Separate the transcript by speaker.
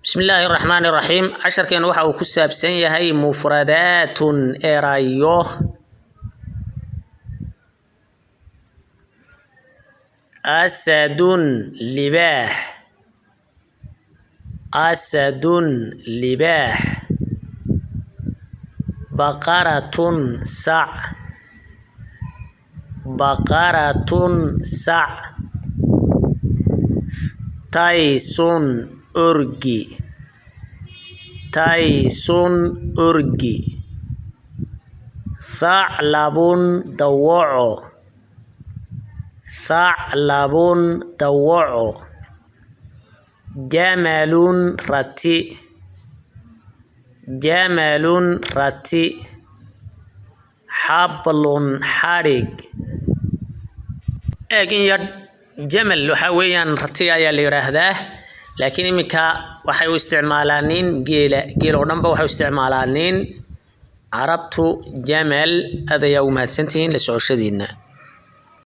Speaker 1: بسم الله الرحمن الرحيم. عشر كان waxa uu ku saabsan yahay mufradaatun erayo asadun libah baqaratun sa' taysun urgi tha'labun dawaco jamalun rati hablun xarig jamal waxa weeyaan rati ayaa la yiraahdaa laakiin imika waxay u isticmaalaan geel oo dhanba waxay u isticmaalaan carabtu jamal adaya u mahadsantihiin la socoshadiina.